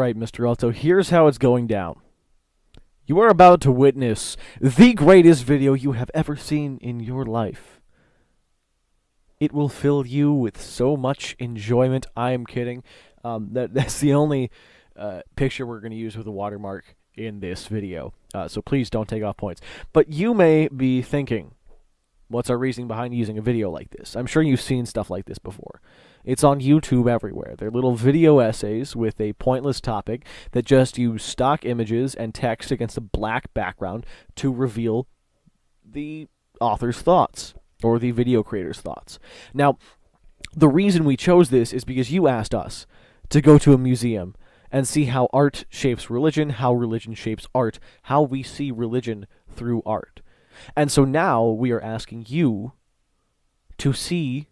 Alright, Mr. Alto, here's how it's going down. You are about to witness the greatest video you have ever seen in your life. It will fill you with so much enjoyment. I am kidding. That's the only picture we're going to use with a watermark in this video. So please don't take off points. But you may be thinking, what's our reasoning behind using a video like this? I'm sure you've seen stuff like this before. It's on YouTube everywhere. They're little video essays with a pointless topic that just use stock images and text against a black background to reveal the author's thoughts or the video creator's thoughts. Now, the reason we chose this is because you asked us to go to a museum and see how art shapes religion, how religion shapes art, how we see religion through art. And so now we are asking you to see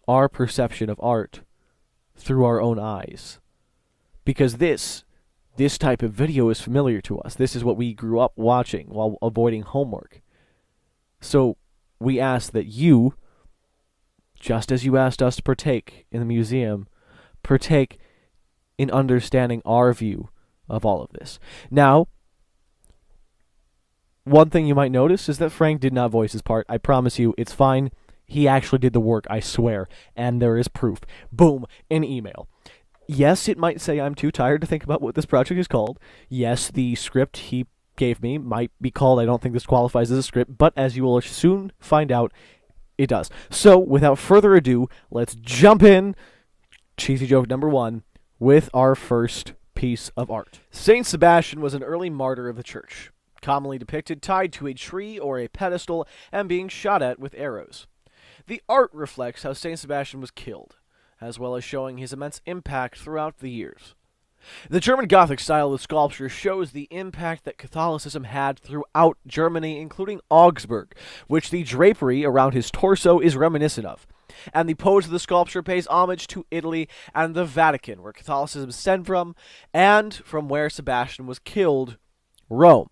our perception of art through our own eyes. Because this type of video is familiar to us. This is what we grew up watching while avoiding homework. So we ask that you, just as you asked us to partake in the museum, partake in understanding our view of all of this. Now, one thing you might notice is that Frank did not voice his part. I promise you, it's fine. He actually did the work, I swear, and there is proof. Boom, an email. Yes, it might say I'm too tired to think about what this project is called. Yes, the script he gave me might be called, I don't think this qualifies as a script, but as you will soon find out, it does. So, without further ado, let's jump in, cheesy joke number 1, with our first piece of art. Saint Sebastian was an early martyr of the church, commonly depicted tied to a tree or a pedestal and being shot at with arrows. The art reflects how Saint Sebastian was killed, as well as showing his immense impact throughout the years. The German Gothic style of sculpture shows the impact that Catholicism had throughout Germany, including Augsburg, which the drapery around his torso is reminiscent of. And the pose of the sculpture pays homage to Italy and the Vatican, where Catholicism stemmed from, and from where Sebastian was killed, Rome.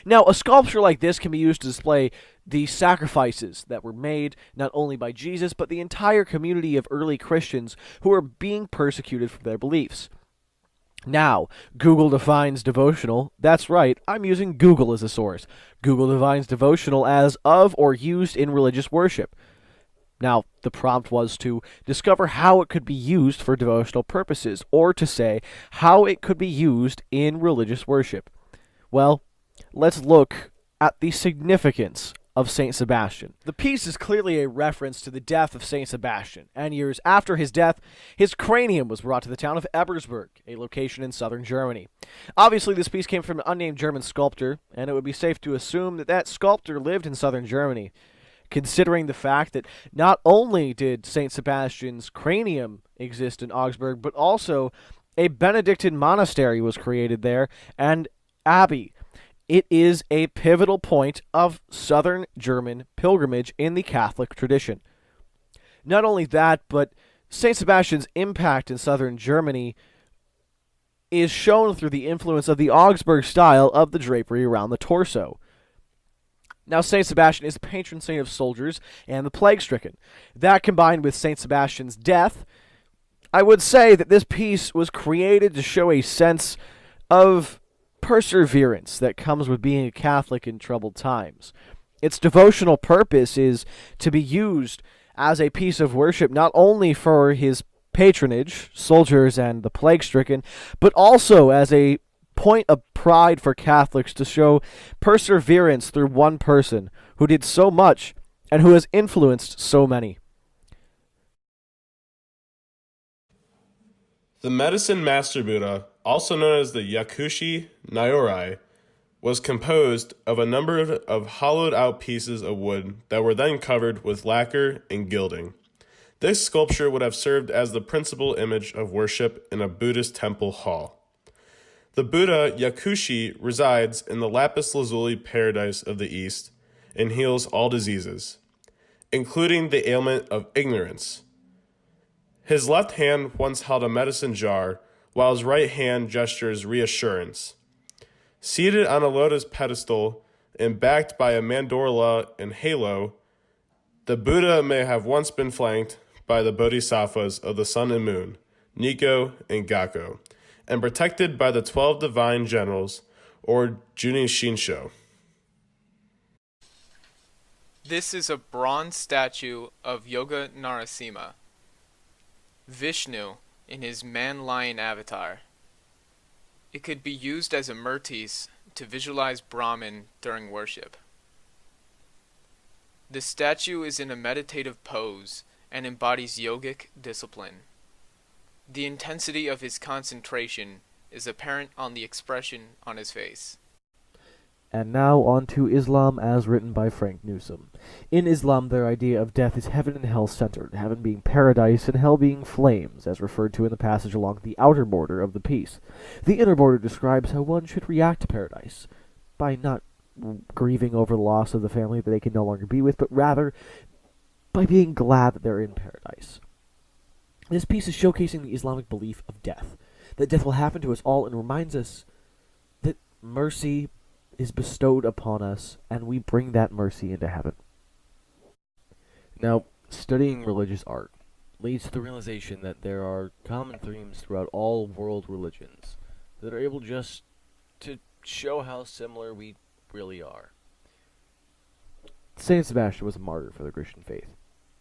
Now, a sculpture like this can be used to display the sacrifices that were made not only by Jesus, but the entire community of early Christians who were being persecuted for their beliefs. Now, Google defines devotional. That's right, I'm using Google as a source. Google defines devotional as of or used in religious worship. Now, the prompt was to discover how it could be used for devotional purposes, or to say how it could be used in religious worship. Well, let's look at the significance of Saint Sebastian. The piece is clearly a reference to the death of Saint Sebastian, and years after his death, his cranium was brought to the town of Ebersberg, a location in southern Germany. Obviously, this piece came from an unnamed German sculptor, and it would be safe to assume that that sculptor lived in southern Germany, considering the fact that not only did Saint Sebastian's cranium exist in Augsburg, but also a Benedictine monastery was created there, and abbey. It is a pivotal point of southern German pilgrimage in the Catholic tradition. Not only that, but St. Sebastian's impact in southern Germany is shown through the influence of the Augsburg style of the drapery around the torso. Now, St. Sebastian is the patron saint of soldiers and the plague-stricken. That combined with St. Sebastian's death, I would say that this piece was created to show a sense of perseverance that comes with being a Catholic in troubled times. Its devotional purpose is to be used as a piece of worship not only for his patronage, soldiers and the plague-stricken, but also as a point of pride for Catholics to show perseverance through one person who did so much and who has influenced so many. The medicine master Buddha, also known as the Yakushi Nyorai, was composed of a number of hollowed-out pieces of wood that were then covered with lacquer and gilding. This sculpture would have served as the principal image of worship in a Buddhist temple hall. The Buddha Yakushi resides in the lapis lazuli paradise of the East and heals all diseases, including the ailment of ignorance. His left hand once held a medicine jar, while his right hand gestures reassurance. Seated on a lotus pedestal and backed by a mandorla and halo, the Buddha may have once been flanked by the bodhisattvas of the sun and moon, Nikko and Gakko, and protected by the 12 divine generals, or Junishinsho. This is a bronze statue of Yoga Narasimha, Vishnu in his man-lion avatar. It could be used as a murtis to visualize Brahman during worship. The statue is in a meditative pose and embodies yogic discipline. The intensity of his concentration is apparent on the expression on his face. And now on to Islam as written by Frank Newsom. In Islam, their idea of death is heaven and hell centered, heaven being paradise and hell being flames, as referred to in the passage along the outer border of the piece. The inner border describes how one should react to paradise, by not grieving over the loss of the family that they can no longer be with, but rather by being glad that they're in paradise. This piece is showcasing the Islamic belief of death, that death will happen to us all, and reminds us that mercy is bestowed upon us, and we bring that mercy into heaven. Now, studying religious art leads to the realization that there are common themes throughout all world religions that are able just to show how similar we really are. Saint Sebastian was a martyr for the Christian faith.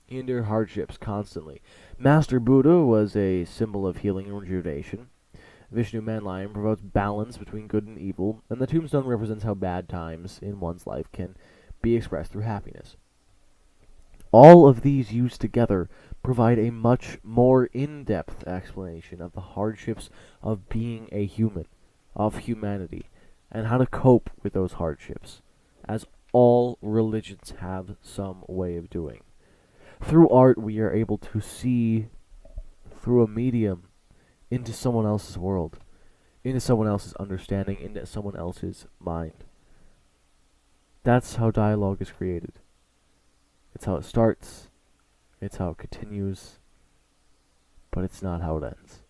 He endured hardships constantly. Master Buddha was a symbol of healing and rejuvenation. Vishnu Man-Lion promotes balance between good and evil, and the tombstone represents how bad times in one's life can be expressed through happiness. All of these used together provide a much more in-depth explanation of the hardships of being a human, of humanity, and how to cope with those hardships, as all religions have some way of doing. Through art, we are able to see through a medium into someone else's world, into someone else's understanding, into someone else's mind. That's how dialogue is created. It's how it starts, it's how it continues, but it's not how it ends.